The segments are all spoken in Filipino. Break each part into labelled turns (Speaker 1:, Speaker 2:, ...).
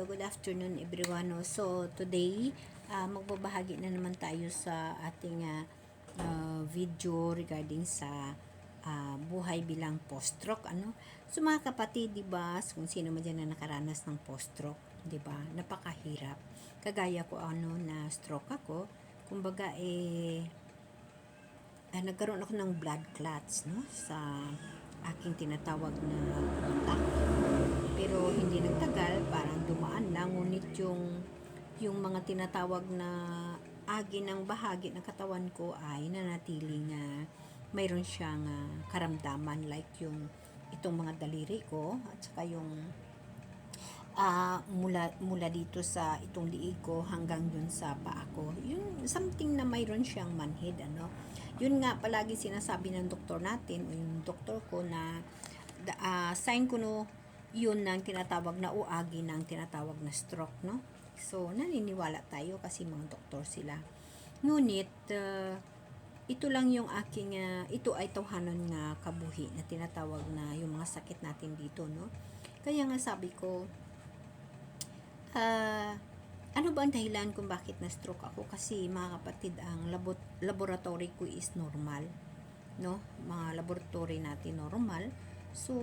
Speaker 1: Hello, good afternoon everyone. So, today, magbabahagi na naman tayo sa ating video regarding sa buhay bilang post-stroke. So, mga kapatid, di ba, kung sino man dyan na nakaranas ng post-stroke, di ba, napakahirap. Kagaya ko, na stroke ako, kumbaga, nagkaroon ako ng blood clots, no, sa aking tinatawag na utak. Pero hindi nagtagal, parang dumaan lang, ngunit yung mga tinatawag na agi ng bahagi ng katawan ko ay nanatiling mayroon siyang karamdaman, like yung itong mga daliri ko at saka yung mula dito sa itong liig ko hanggang dun sa paa ko, yung something na mayroon siyang manhid, yun nga palagi sinasabi ng doktor natin o yung doktor ko na sign ko no yun ng tinatawag na uagi ng tinatawag na stroke, no? So, naniniwala tayo kasi mga doktor sila. Ngunit, ito lang yung aking, ito ay tawhanan nga kabuhi na tinatawag na yung mga sakit natin dito, no? Kaya nga sabi ko, ano ba ang dahilan kung bakit na-stroke ako? Kasi mga kapatid, ang laboratory ko is normal, no? Mga laboratory natin normal. So,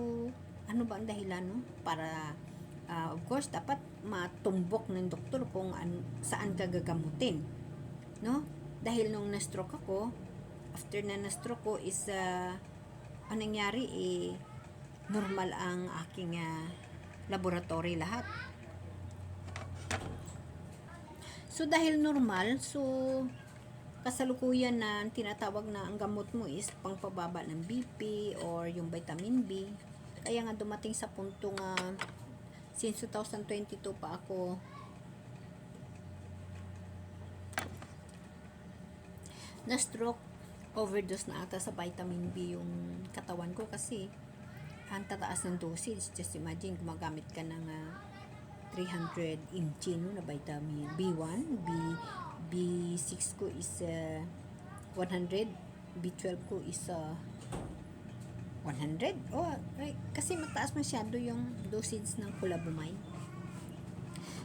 Speaker 1: ano ba ang dahilan, no? Para, of course, dapat matumbok ng doktor kung saan ka gagamutin, no? Dahil nung na-stroke ako, after na na-stroke ko is, anong nangyari, normal ang aking laboratory lahat. So, dahil normal, so, kasalukuyan na tinatawag na ang gamot mo is pangpababa ng BP or yung vitamin B. Kaya nga dumating sa punto nga since 2022 pa ako na stroke, overdose na ata sa vitamin B yung katawan ko kasi ang tataas ng dosage. Just imagine, gumagamit ka ng 300 mg, no, na vitamin B1, B6 ko is 100, B12 ko is 100. Kasi mataas masyado yung dosage ng colavamide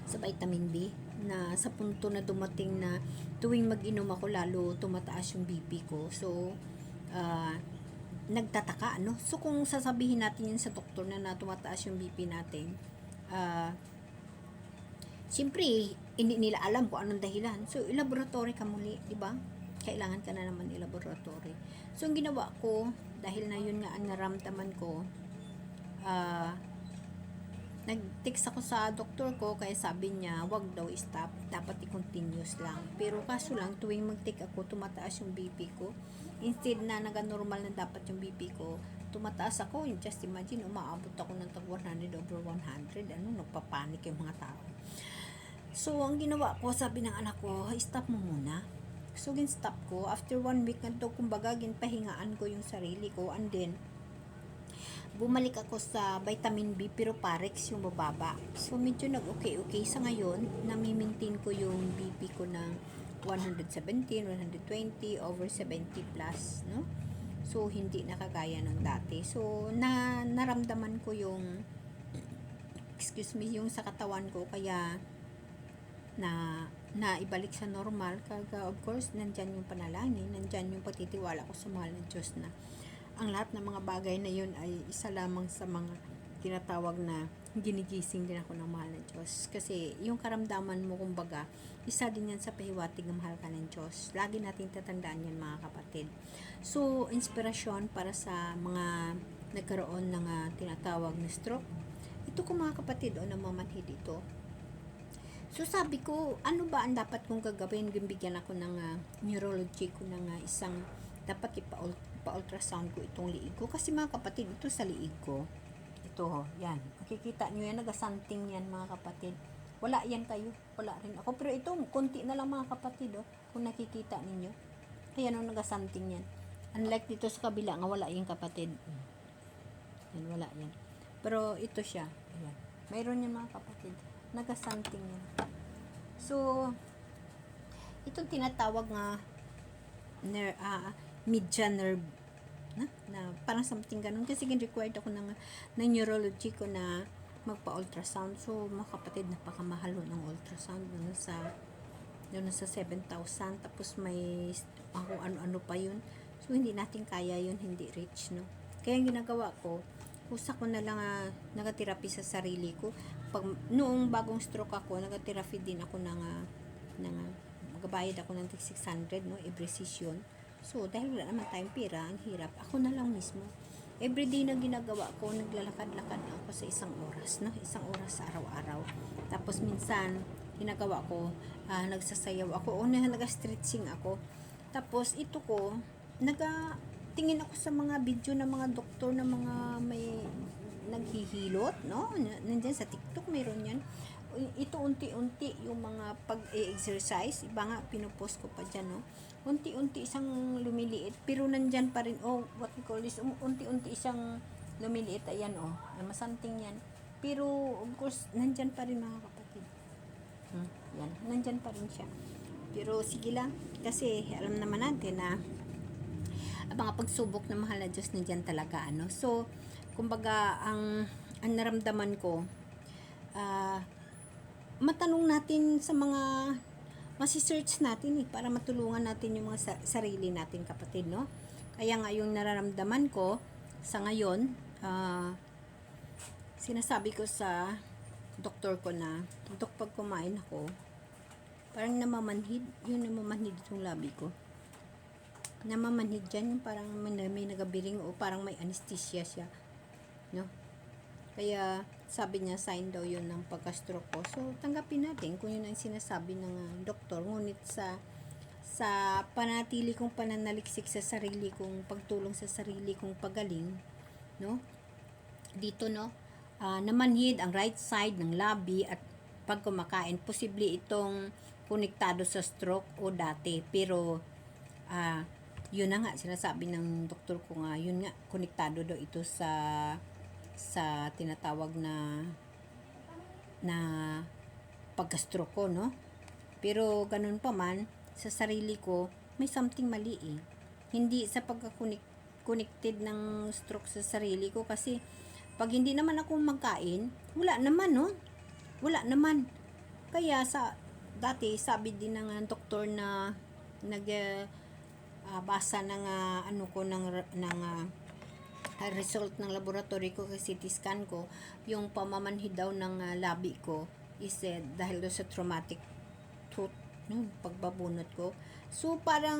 Speaker 1: sa vitamin B, na sa punto na dumating na tuwing mag-inom ako lalo tumataas yung BP ko. So, nagtataka, no? So, kung sasabihin natin yun sa doktor na tumataas yung BP natin, siyempre, hindi nila alam kung anong dahilan. So, ilaboratory ka muli, di ba? Kailangan ka na naman ilaboratory. So, ang ginawa ko, dahil na yun nga ang naramdaman ko, nag-text ako sa doktor ko, kaya sabi niya, wag daw stop, dapat i-continuous lang. Pero kaso lang, tuwing mag-take ako, tumataas yung BP ko. Instead na naga-normal na dapat yung BP ko, tumataas ako. Just imagine, umaabot ako ng 100 over 100. Nagpapanik yung mga tao. So, ang ginawa ko, sabi ng anak ko, stop mo muna. So, gin-stop ko. After 1 week na to, kumbaga, ginpahingaan ko yung sarili ko. And then, bumalik ako sa vitamin B, pero parex yung bababa. So, medyo nag-okay. Sa ngayon, nami-maintain ko yung BP ko ng 117, 120, over 70 plus, no? So, hindi nakagaya ng dati. So, naramdaman ko yung, yung sa katawan ko, kaya, na ibalik sa normal. Kaga of course nandyan yung panalangin, nandyan yung pagtitiwala ko sa mahal ng Diyos na ang lahat ng mga bagay na yun ay isa lamang sa mga tinatawag na ginigising din ako ng mahal ng Diyos. Kasi yung karamdaman mo, kumbaga, isa din yan sa pahiwatig ng mahal ka ng Diyos. Lagi natin tatandaan yan, mga kapatid. So, inspirasyon para sa mga nagkaroon ng tinatawag na stroke. Ito ko, mga kapatid, namamanhid ito. So, sabi ko, ano ba ang dapat kong gagawin? Bigyan ako ng neurology ko ng isang, dapat ipa-ultrasound ko itong liig ko. Kasi mga kapatid, ito sa liig ko. Ito, yan. Makikita nyo yan, nagasanting yan, mga kapatid. Wala yan kayo. Wala rin ako. Pero ito, konti na lang, mga kapatid, kung nakikita ninyo. Ayan, nagasanting yan. Unlike dito sa kabila, nga wala yung kapatid. Yan, wala yan. Pero ito siya. Ayan. Mayroon yan, mga kapatid. Nagasanting yan. So, itong tinatawag nga median nerve na parang something ganun, kasi required ako ng neurology ko na magpa-ultrasound. So, mga kapatid, napakamahal ng ultrasound. Doon sa 7,000. Tapos may ako ano-ano pa yun. So, hindi natin kaya yun, hindi rich, no? Kaya ang ginagawa ko, kusa ko na lang nagatherapy sa sarili ko. Noong bagong stroke ako, nagatherapy din ako magabayad ako ng 600, no, every session. So, dahil wala naman tayong pera, ang hirap. Ako na lang mismo. Everyday na ginagawa ko, naglalakad-lakad ako sa isang oras, no? Isang oras sa araw-araw. Tapos minsan, ginagawa ko, nagsasayaw ako, o nag-stretching ako. Tapos, ito ko, tingin ako sa mga video ng mga doktor na mga may naghihilot, no? Nandiyan sa TikTok, mayroon yan. Ito unti-unti yung mga pag-exercise, iba nga pinupost ko pa dyan, no? Unti-unti isang lumiliit, pero nandyan pa rin, what we call this, unti-unti isang lumiliit, ayan, masanting yan. Pero, of course, nandyan pa rin mga kapatid. Yan, nandyan pa rin siya. Pero, sige lang, kasi alam naman natin na mga pagsubok ng mahal na Diyos nandyan talaga, ano. So, kumbaga, ang naramdaman ko, matanong natin sa mga masisearch natin para matulungan natin yung mga sarili natin, kapatid, no? Kaya nga yung nararamdaman ko sa ngayon, sinasabi ko sa doktor ko na, Dok, pag kumain ako, parang namamanhid itong labi ko. Namamanhid dyan, yung parang may nagabiring o parang may anesthesia siya, no? Kaya sabi niya sign daw yun ng pagka-stroke ko. So tanggapin natin kung yun ang sinasabi ng doktor. Ngunit sa panatili kong pananaliksik sa sarili kong pagtulong sa sarili kong pagaling, no? Dito, no, namanhid ang right side ng labi at pag kumakain, posible itong konektado sa stroke o dati. Pero yun na nga, sinasabi ng doktor ko nga, yun nga, konektado daw ito sa tinatawag na pagka-stroke ko, no? Pero ganun pa man, sa sarili ko, may something mali eh. Hindi sa pagka-connected ng stroke sa sarili ko, kasi pag hindi naman ako magkain, wala naman, no? Wala naman. Kaya dati, sabi din ng doktor na basa ng result ng laboratory ko kasi CT scan ko, yung pamamanhid daw ng labi ko is dahil do sa traumatic tooth, no, pagbabunot ko. So parang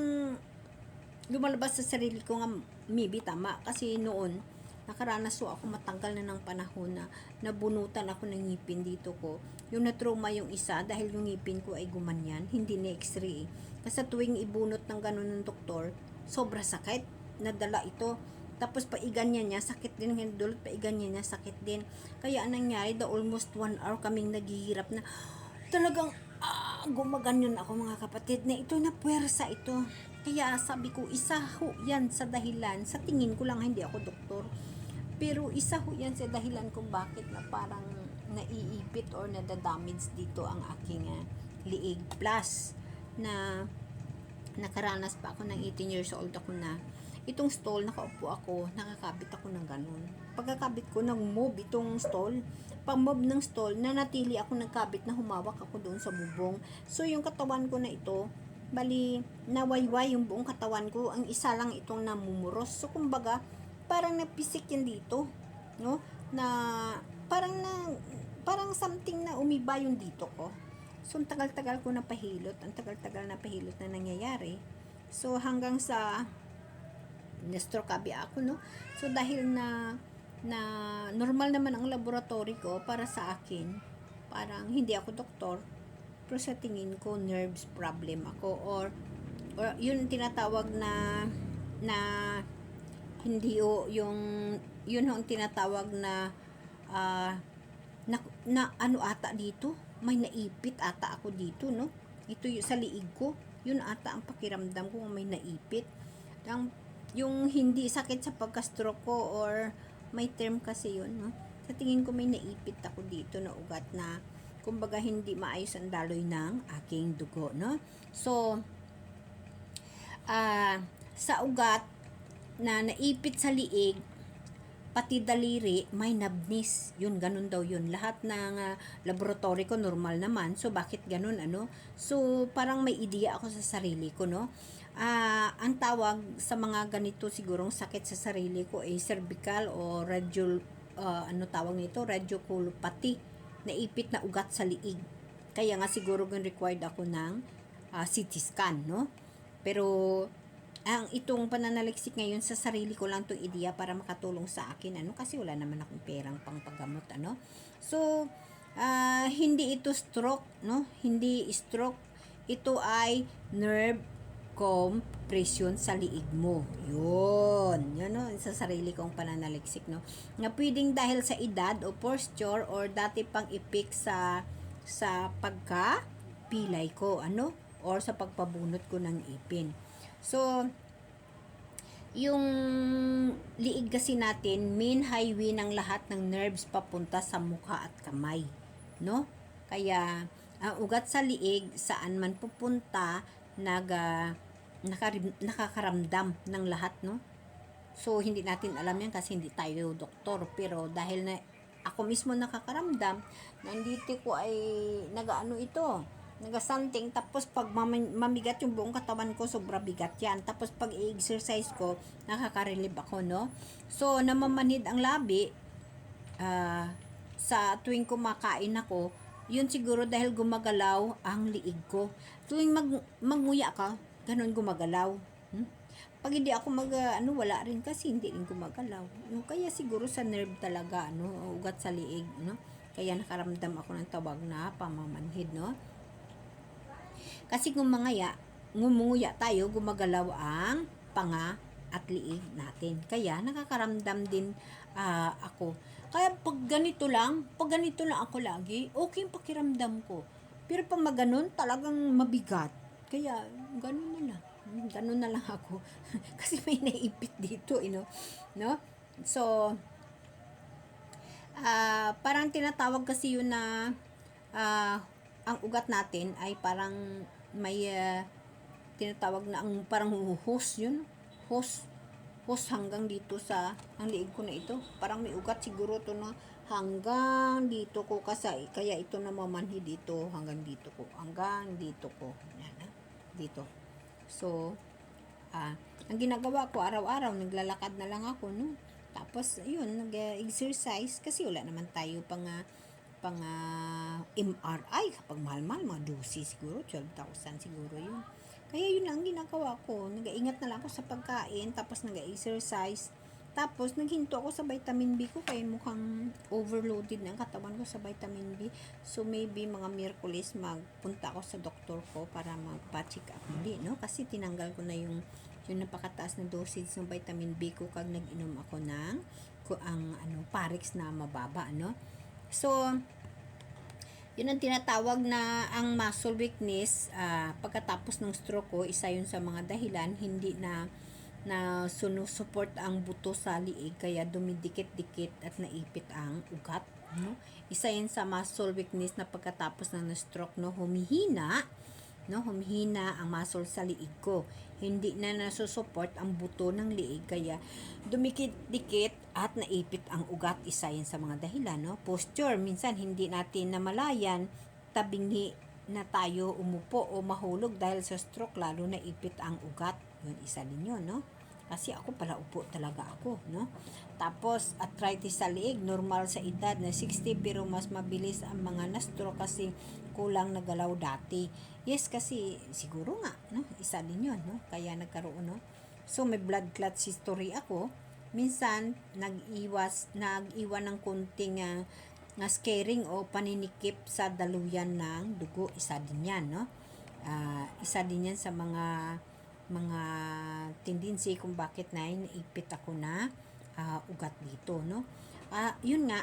Speaker 1: lumalabas sa sarili ko nga, maybe tama, kasi noon nakaranas ako matagal na ng panahon na nabunutan ako ng ngipin dito ko. Yung na-trauma yung isa dahil yung ngipin ko ay gumanyan, hindi na x-ray. Kasi tuwing ibunot ng ganun ng doktor, sobra sakit, nadala ito. Tapos paiganyan niya, sakit din. Dulot paiganyan niya, sakit din. Kaya anong nangyari, almost 1 hour kaming naghihirap na talagang gumaganyan ako, mga kapatid, na ito na puwersa ito. Kaya sabi ko, isa ho yan sa dahilan, sa tingin ko lang, hindi ako doktor, pero isa ho yan sa dahilan kung bakit na parang naiipit or nadadamage dito ang aking liig. Plus na nakaranas pa ako ng 18 years old ako na itong stall, nakaupo ako, nakakabit ako ng ganun. Pagkakabit ko, nag-move itong stall. Pag-move ng stall, nanatili ako nagkabit na humawak ako doon sa bubong. So, yung katawan ko na ito, bali, nawayway yung buong katawan ko. Ang isa lang itong namumuros. So, kumbaga, parang napisik yan dito. No? Parang something na umiba yung dito ko. So, ang tagal-tagal ko na pahilot. Ang tagal-tagal na pahilot na nangyayari. So, hanggang sa na-stroke ako, no? So, dahil na normal naman ang laboratory ko para sa akin, parang hindi ako doktor, pero sa tingin ko nerves problem ako, or yun tinatawag na hindi yun ang tinatawag na ano ata dito, may naipit ata ako dito, no? Ito sa liig ko, yun ata ang pakiramdam ko, may naipit. Yung hindi sakit sa pagka-stroke ko, or may term kasi yun, no? Sa tingin ko may naipit ako dito na ugat na kumbaga hindi maayos ang daloy ng aking dugo, no? So, sa ugat na naipit sa liig, pati daliri may nabnis. Yun, ganun daw yun. Lahat ng laboratory ko normal naman. So, bakit ganun, ano? So, parang may idea ako sa sarili ko, no? Ang tawag sa mga ganito sigurong sakit sa sarili ko ay cervical o ano tawag nito? Radiculopathy. Naipit na ugat sa liig. Kaya nga siguro required ako ng CT scan, no? Pero ang itong pananaliksik ngayon sa sarili ko lang itong ideya para makatulong sa akin, ano, kasi wala naman akong perang pangpagamot, ano. So, hindi ito stroke, no? Hindi stroke. Ito ay nerve compression sa liig mo. Yun, no, sa sarili kong pananaliksik, no. Na pwedeng dahil sa edad o posture or dati pang ipik sa pagka-pilay ko, ano, or sa pagpabunot ko ng ipin. So, yung liig kasi natin, main highway ng lahat ng nerves papunta sa mukha at kamay, no? Kaya, ang ugat sa liig, saan man pupunta, nakakaramdam ng lahat, no? So, hindi natin alam yan kasi hindi tayo doktor. Pero dahil na ako mismo nakakaramdam, nandito ko ay nagaano ito, nagasanting, tapos pag mamigat yung buong katawan ko, sobra bigat yan. Tapos pag i-exercise ko, nakaka-relieve ako, no? So, namamanhid ang labi, sa tuwing kumakain ako, yun siguro dahil gumagalaw ang liig ko. Tuwing magnguya ka, ganun gumagalaw. Pag hindi ako wala rin kasi hindi rin gumagalaw. Kaya siguro sa nerve talaga, no? Ugat sa liig, no? Kaya nakaramdam ako ng tawag na pamamanhid, no? Kasi ngumunguya tayo, gumagalaw ang panga at liig natin. Kaya nakakaramdam din ako. Kaya pag ganito lang ako lagi, okay yung pakiramdam ko. Pero pag maganon, talagang mabigat. Kaya ganun na lang ako. Kasi may naipit dito, no? So, parang tinatawag kasi yun na ang ugat natin ay parang may tinatawag na ang parang hose yun. Hose hanggang dito sa ang liig ko na ito. Parang may ugat siguro to na hanggang dito ko kasi kaya ito namamanhid dito hanggang dito ko. Hanggang dito ko. Yan, dito. So, ang ginagawa ko araw-araw, naglalakad na lang ako, no? Tapos, yun, nag-exercise kasi wala naman tayo pang MRI kapag mahal-mahal, mga dosis siguro, 12,000 siguro yun. Kaya yun lang ginagawa ko, nag-iingat na lang ako sa pagkain, tapos nag-exercise, tapos naghinto ako sa vitamin B ko kaya mukhang overloaded na ang katawan ko sa vitamin B. So maybe mga Miyerkules magpunta ako sa doktor ko para magpa-check up muli, no? Kasi tinanggal ko na yung napakataas na dosage ng vitamin B ko kag nag-inom ako ng Parix na mababa, no? So, yun ang tinatawag na ang muscle weakness pagkatapos ng stroke ko, isa yun sa mga dahilan, hindi na sunusuport ang buto sa liig, kaya dumidikit-dikit at naipit ang ugat, no? Isa yun sa muscle weakness na pagkatapos ng stroke, no, humihina ang muscle sa liig ko. Hindi na nasusupport ang buto ng liig, kaya dumikit-dikit at naipit ang ugat. Isa yan sa mga dahilan, no? Posture, minsan hindi natin namalayan, tabingi na tayo umupo o mahulog dahil sa stroke, lalo naipit ang ugat. Yun, isa din yun, no? Kasi ako pala upo talaga ako, no? Tapos, arthritis sa liig, normal sa edad na 60, pero mas mabilis ang mga na-stroke kasi kulang na galaw dati. Yes, kasi siguro nga, no? Isa din yun, no? Kaya nagkaroon, no? So, may blood clot history ako. Minsan, nag-iwan ng kunting scaring o paninikip sa daluyan ng dugo. Isa din yan, no? Isa din yan sa mga tendency kung bakit naipit ako na ugat dito, no? Yun nga,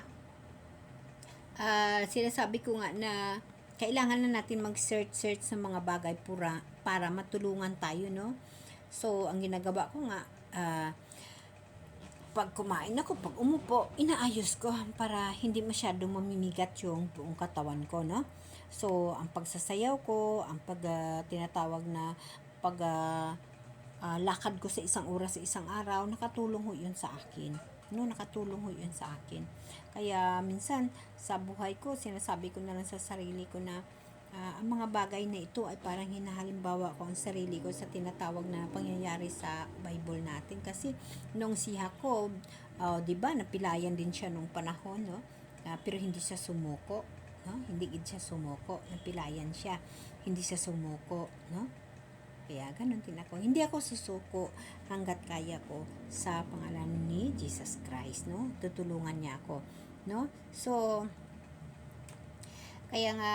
Speaker 1: sinasabi ko nga na kailangan na natin mag-search sa mga bagay para matulungan tayo, no? So, ang ginagawa ko nga, pag kumain ako, pag umupo, inaayos ko para hindi masyadong mamimigat yung buong katawan ko, no? So, ang pagsasayaw ko, ang tinatawag na lakad ko sa isang oras sa isang araw, nakatulong ho yun sa akin. no, nakatulong ho yun sa akin. Kaya minsan sa buhay ko, sinasabi ko na lang sa sarili ko na ang mga bagay na ito ay parang hinahalimbawa ko ang sarili ko sa tinatawag na pangyayari sa Bible natin. Kasi nung si Jacob, 'di ba, napilayan din siya nung panahon, no? Pero hindi siya sumuko, no? Hindi siya sumuko, napilayan siya, hindi siya sumuko, no? Kaya ganun din ako. Hindi ako susuko hanggat kaya ko sa pangalan ni Jesus Christ, no? Tutulungan niya ako, no? So, kaya nga,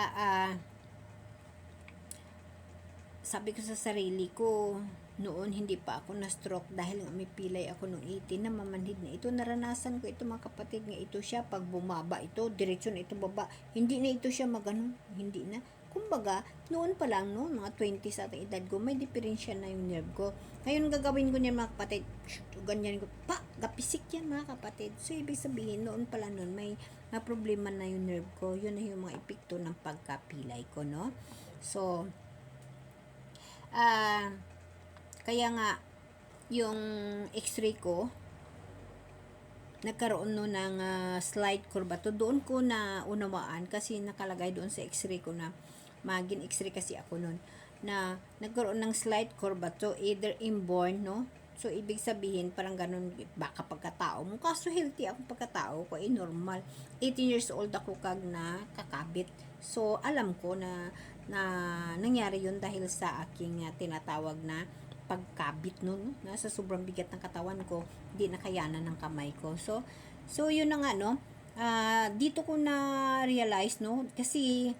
Speaker 1: sabi ko sa sarili ko, noon hindi pa ako na-stroke dahil nga may pilay ako nung 18 na mamanhid na ito. Naranasan ko ito mga kapatid nga ito siya. Pag bumaba ito, diretsyon na ito baba. Hindi na ito siya magano, hindi na. Kumbaga, noon pa lang, no, mga 20 sa ating edad ko, may diferensya na yung nerve ko. Ngayon gagawin ko niyan mga kapatid, ganyan ko, gapisik yan mga kapatid. So, ibig sabihin, noon pa lang noon, may problema na yung nerve ko. Yun na yung mga epekto ng pagkapilay ko, no. So, kaya nga, yung x-ray ko, nagkaroon no ng slight curvature. Doon ko na unawaan kasi nakalagay doon sa x-ray ko na magin x-ray kasi ako noon na nagkaroon ng slight curvature, either inborn, no? So, ibig sabihin, parang ganun, baka pagkatao mo. Kaso, healthy ako pagkatao ko, normal. 18 years old ako kag na kakabit. So, alam ko na nangyari yun dahil sa aking tinatawag na pagkabit nun, no? Sa sobrang bigat ng katawan ko, hindi nakayanan ng kamay ko. So yun na nga, no? Dito ko na realize, no? Kasi,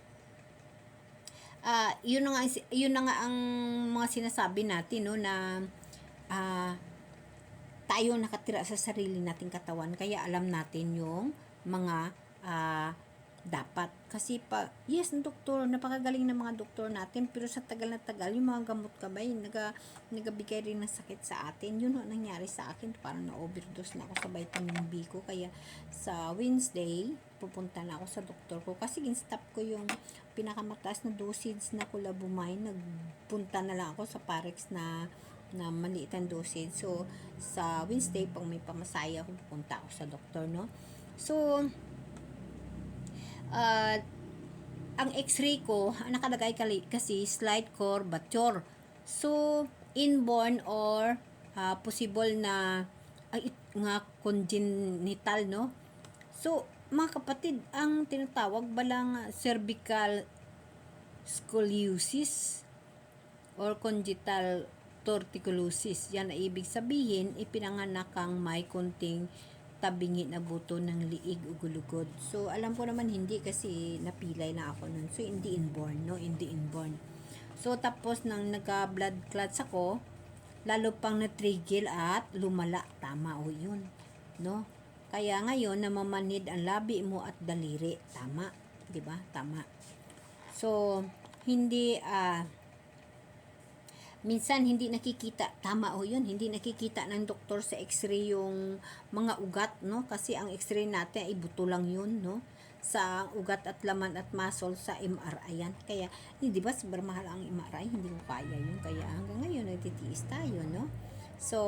Speaker 1: yun na nga ang mga sinasabi natin, no? Na, tayo nakatira sa sarili nating katawan, kaya alam natin yung mga, dapat. Kasi yes, doktor, napakagaling ng mga doktor natin, pero sa tagal na tagal, yung mga gamot kabay, nagabigay rin ng sakit sa atin. Yun ang nangyari sa akin, parang na-overdose na ako sa vitamin B ko, kaya sa Wednesday, pupunta na ako sa doktor ko, kasi ginstop ko yung pinakamataas na dosage na Colavumine, nagpunta na lang ako sa Parex na maliit ang dosage. So, sa Wednesday, pag may pamasaya ako, pupunta ako sa doktor, no? So, ang x-ray ko, nakalagay kasi slight curvature. So, inborn or possible na nga congenital, no? So, mga kapatid, ang tinatawag balang cervical scoliosis or congenital torticollosis. Yan ay ibig sabihin, ipinanganak kang may konting tabingi na buto ng liig o gulugod. So, alam ko naman hindi kasi napilay na ako nun. So, hindi inborn, no? Hindi inborn. So, tapos nang nagka-blood clots ako, lalo pang na-trigger at lumala. Tama o yun, no? Kaya ngayon, namamanid ang labi mo at daliri. Tama, di ba? Tama. So, hindi, minsan hindi nakikita, tama o yun, hindi nakikita ng doktor sa x-ray yung mga ugat, no? Kasi ang x-ray natin ay buto lang yun, no? Sa ugat at laman at muscle sa MRI yan. Kaya, hindi ba, sobrang mahal ang MRI, hindi ko kaya yun. Kaya hanggang ngayon, nagtitiis tayo, no? So,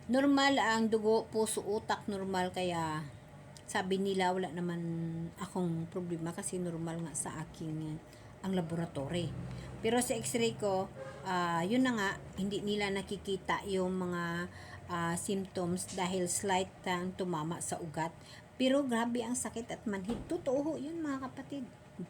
Speaker 1: normal ang dugo, puso, utak, normal. Kaya, sabi nila, wala naman akong problema kasi normal nga sa aking ang laboratory. Pero sa x-ray ko, yun na nga, hindi nila nakikita yung mga symptoms dahil slight tumama sa ugat. Pero grabe ang sakit at manhid. Totoo yun mga kapatid.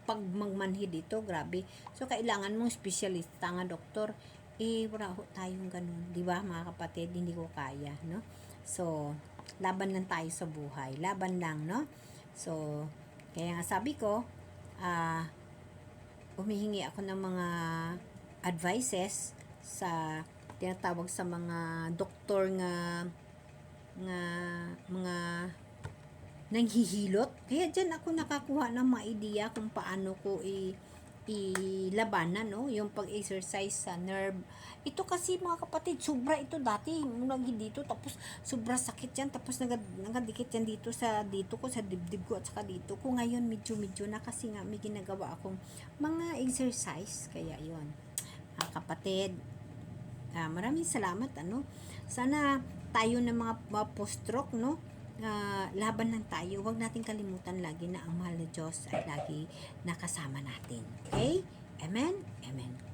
Speaker 1: Pag magmanhid ito, grabe. So, kailangan mong specialista nga doktor. Wala ho tayong ganun. Diba mga kapatid, hindi ko kaya, no? So, laban lang tayo sa buhay. Laban lang, no? So, kaya nga sabi ko, humihingi ako ng mga advices sa tinatawag sa mga doktor nga mga nanghihilot. Kaya dyan ako nakakuha ng mga idea kung paano ko ilabanan, no? Yung pag-exercise sa nerve. Ito kasi mga kapatid, sobra ito dati. Lagi dito, tapos sobra sakit yan. Tapos nagadikit yan dito ko, sa dibdib ko at saka dito ko. Ngayon medyo na kasi nga may ginagawa akong mga exercise. Kaya yon mga kapatid, Maraming salamat, Sana tayo ng mga post-stroke, laban lang tayo. Huwag natin kalimutan lagi na ang mahal na Diyos ay lagi nakasama natin. Okay? Amen? Amen.